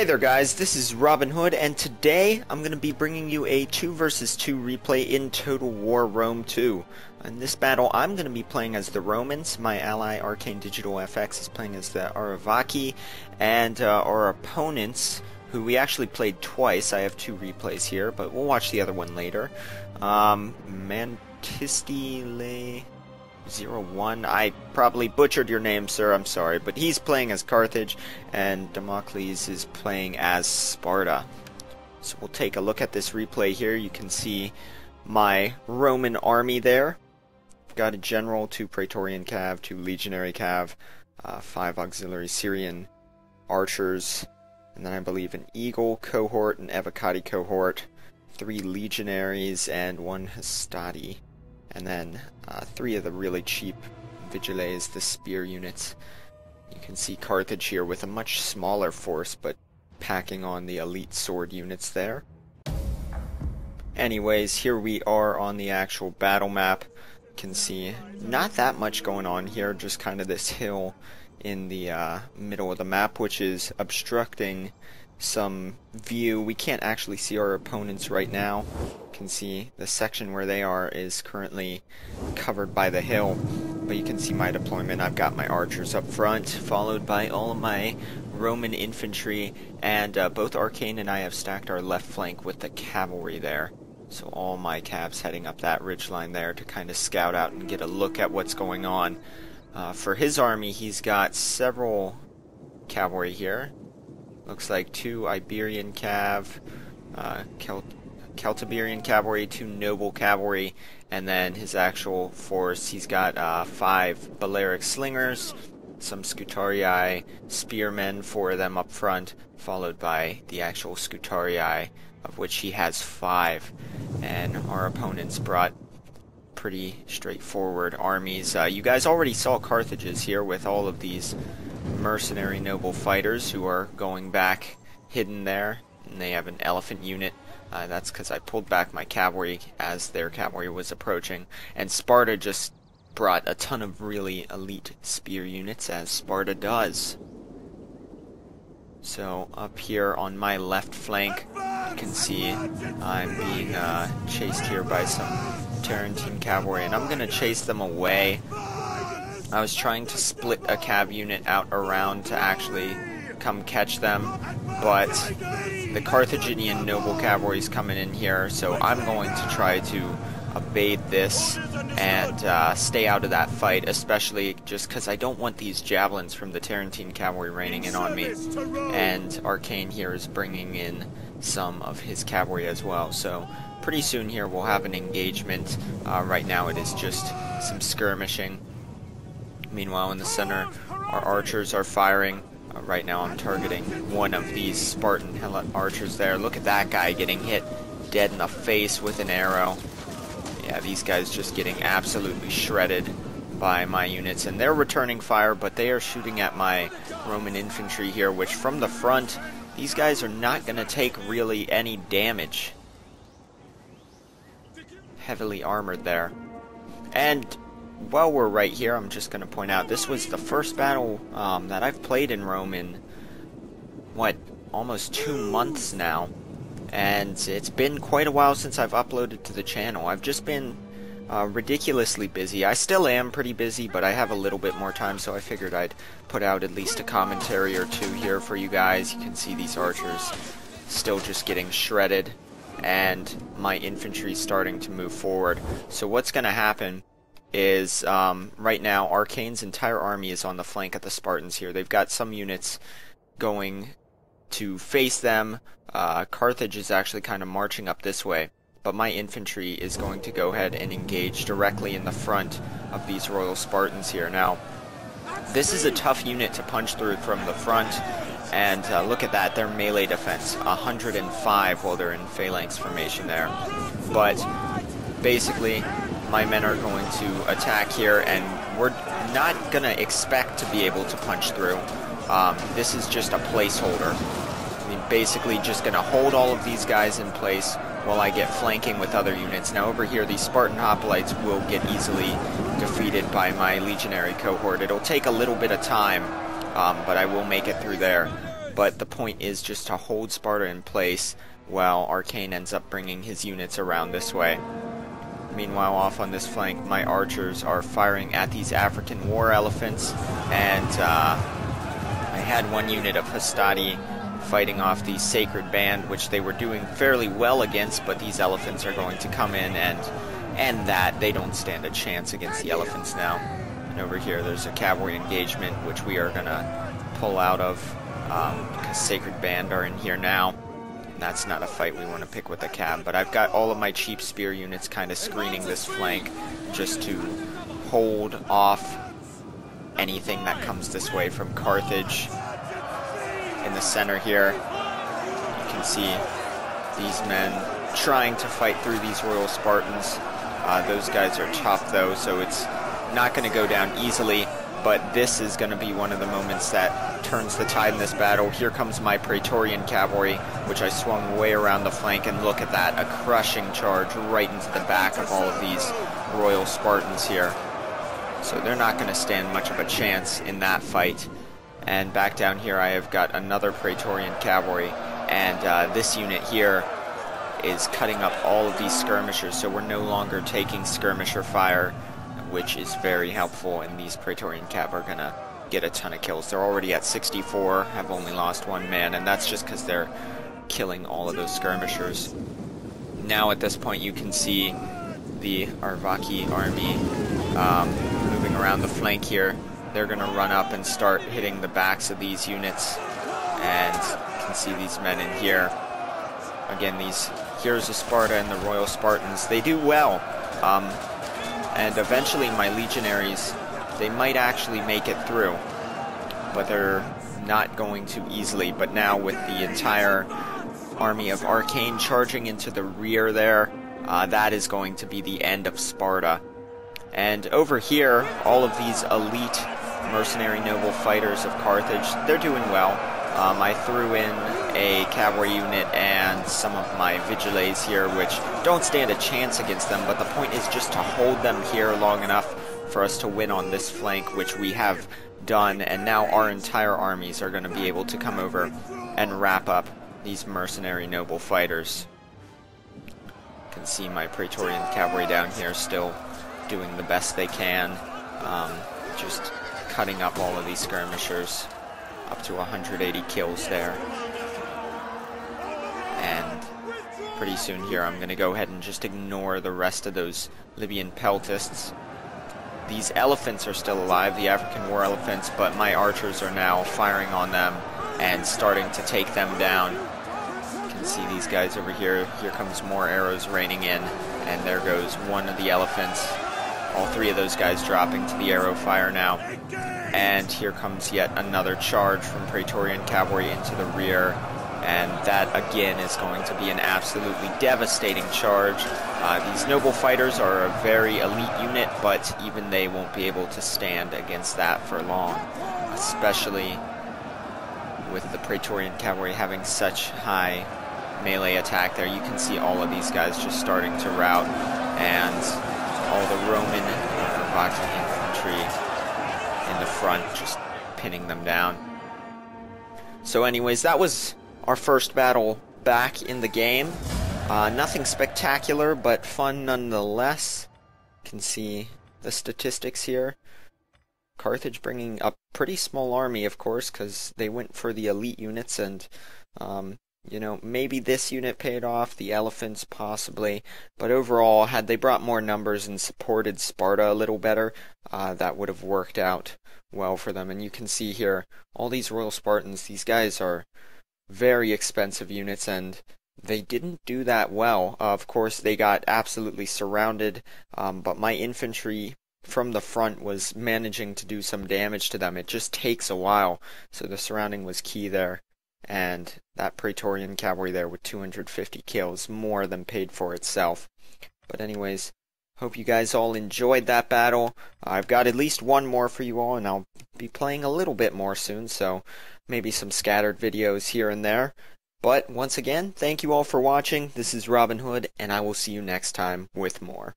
there guys, this is Robin Hood, and today I'm going to be bringing you a 2 versus 2 replay in Total War Rome 2. In this battle I'm going to be playing as the Romans, my ally Arcane Digital FX is playing as the Aravaki, and our opponents, who we actually played twice, I have 2 replays here, but we'll watch the other one later. Mantistile 01. I probably butchered your name, sir, I'm sorry, but he's playing as Carthage, and Damocles is playing as Sparta. So we'll take a look at this replay here. You can see my Roman army there. Got a general, 2 Praetorian Cav, 2 Legionary Cav, 5 Auxiliary Syrian Archers, and then I believe an Eagle cohort, an Evocati cohort, 3 Legionaries, and 1 Hastati. And then 3 of the really cheap Vigiles, the spear units. You can see Carthage here with a much smaller force, but packing on the elite sword units there. Anyways, here we are on the actual battle map. You can see not that much going on here, just kind of this hill in the middle of the map, which is obstructing some view. We can't actually see our opponents right now. You can see the section where they are is currently covered by the hill, but you can see my deployment. I've got my archers up front, followed by all of my Roman infantry, and both Arcane and I have stacked our left flank with the cavalry there. So all my cavs heading up that ridgeline there to kind of scout out and get a look at what's going on. For his army, he's got several cavalry here. Looks like 2 Iberian Cav, Celtiberian Cavalry, 2 Noble Cavalry, and then his actual force, he's got 5 Balearic Slingers, some Scutarii Spearmen, 4 of them up front, followed by the actual Scutarii, of which he has 5. And our opponents brought pretty straightforward armies. You guys already saw Carthage's here with all of these mercenary noble fighters who are going back hidden there, and they have an elephant unit. That's because I pulled back my cavalry as their cavalry was approaching, and Sparta just brought a ton of really elite spear units, as Sparta does. So up here on my left flank you can see I'm being chased here by some Tarentine cavalry, and I'm gonna chase them away. I was trying to split a cav unit out around to actually come catch them, but the Carthaginian noble cavalry is coming in here, so I'm going to try to evade this and stay out of that fight, especially just because I don't want these javelins from the Tarentine cavalry raining in on me. And Arcane here is bringing in some of his cavalry as well, so pretty soon here we'll have an engagement. Right now it is just some skirmishing. Meanwhile, in the center, our archers are firing. Right now I'm targeting one of these Spartan archers there. Look at that guy getting hit dead in the face with an arrow. Yeah, these guys just getting absolutely shredded by my units, and they're returning fire, but they are shooting at my Roman infantry here, which from the front, these guys are not going to take really any damage. Heavily armored there. And while we're right here, I'm just going to point out, this was the first battle that I've played in Rome in, what, almost 2 months now. And it's been quite a while since I've uploaded to the channel. I've just been ridiculously busy. I still am pretty busy, but I have a little bit more time, so I figured I'd put out at least a commentary or 2 here for you guys. You can see these archers still just getting shredded, and my infantry starting to move forward. So what's going to happen is right now Arcane's entire army is on the flank at the Spartans here. They've got some units going to face them. Carthage is actually kind of marching up this way, but my infantry is going to go ahead and engage directly in the front of these Royal Spartans here. Now, this is a tough unit to punch through from the front, and look at that, their melee defense, 105 while they're in phalanx formation there. But basically, my men are going to attack here, and we're not going to expect to be able to punch through. This is just a placeholder. I mean, basically just going to hold all of these guys in place while I get flanking with other units. Now over here, these Spartan hoplites will get easily defeated by my legionary cohort. It'll take a little bit of time, but I will make it through there. but the point is just to hold Sparta in place while Arcane ends up bringing his units around this way. Meanwhile, off on this flank, my archers are firing at these African war elephants, and I had one unit of Hastati fighting off the Sacred Band, which they were doing fairly well against, but these elephants are going to come in and end that. They don't stand a chance against the elephants now. And over here, there's a cavalry engagement, which we are going to pull out of, because Sacred Band are in here now. And that's not a fight we want to pick with the cab, but I've got all of my cheap spear units kind of screening this flank just to hold off anything that comes this way from Carthage. In the center here, you can see these men trying to fight through these Royal Spartans. Those guys are tough though, so it's not going to go down easily, but this is going to be one of the moments that turns the tide in this battle. Here comes my Praetorian cavalry, which I swung way around the flank, and look at that, a crushing charge right into the back of all of these Royal Spartans here. So they're not going to stand much of a chance in that fight. And back down here I have got another Praetorian cavalry, and this unit here is cutting up all of these skirmishers, so we're no longer taking skirmisher fire, which is very helpful, and these Praetorian cav are going to get a ton of kills. They're already at 64, have only lost one man, and that's just because they're killing all of those skirmishers. Now at this point you can see the Arvaki army moving around the flank here. They're going to run up and start hitting the backs of these units, and you can see these men in here. Again, these Heroes of Sparta and the Royal Spartans, they do well, and eventually my legionaries, they might actually make it through, but they're not going to easily. But now with the entire army of Arcane charging into the rear there, that is going to be the end of Sparta. And over here, all of these elite mercenary noble fighters of Carthage, they're doing well. I threw in a cavalry unit and some of my vigiles here, which don't stand a chance against them, but the point is just to hold them here long enough for us to win on this flank, which we have done, and now our entire armies are going to be able to come over and wrap up these mercenary noble fighters. You can see my Praetorian cavalry down here still doing the best they can, just cutting up all of these skirmishers, up to 180 kills there. And pretty soon here I'm going to go ahead and just ignore the rest of those Libyan peltasts. These elephants are still alive, the African war elephants, but my archers are now firing on them and starting to take them down. You can see these guys over here. Here comes more arrows raining in, and there goes one of the elephants. All three of those guys dropping to the arrow fire now. And here comes yet another charge from Praetorian cavalry into the rear, and that again is going to be an absolutely devastating charge. These noble fighters are a very elite unit, but even they won't be able to stand against that for long, especially with the Praetorian cavalry having such high melee attack there. You can see all of these guys just starting to rout, and all the Roman Arvaki infantry in the front just pinning them down. So anyways, that was our first battle back in the game. Nothing spectacular, but fun nonetheless. You can see the statistics here. Carthage bringing a pretty small army, of course, because they went for the elite units, and you know, maybe this unit paid off, the elephants possibly, but overall, had they brought more numbers and supported Sparta a little better, that would have worked out well for them. And you can see here, all these Royal Spartans, these guys are very expensive units, and they didn't do that well. Of course, they got absolutely surrounded, but my infantry from the front was managing to do some damage to them. It just takes a while, so the surrounding was key there. And that Praetorian cavalry there with 250 kills, more than paid for itself. But anyways, hope you guys all enjoyed that battle. I've got at least one more for you all, and I'll be playing a little bit more soon, so maybe some scattered videos here and there. But once again, thank you all for watching. This is Robin Hood, and I will see you next time with more.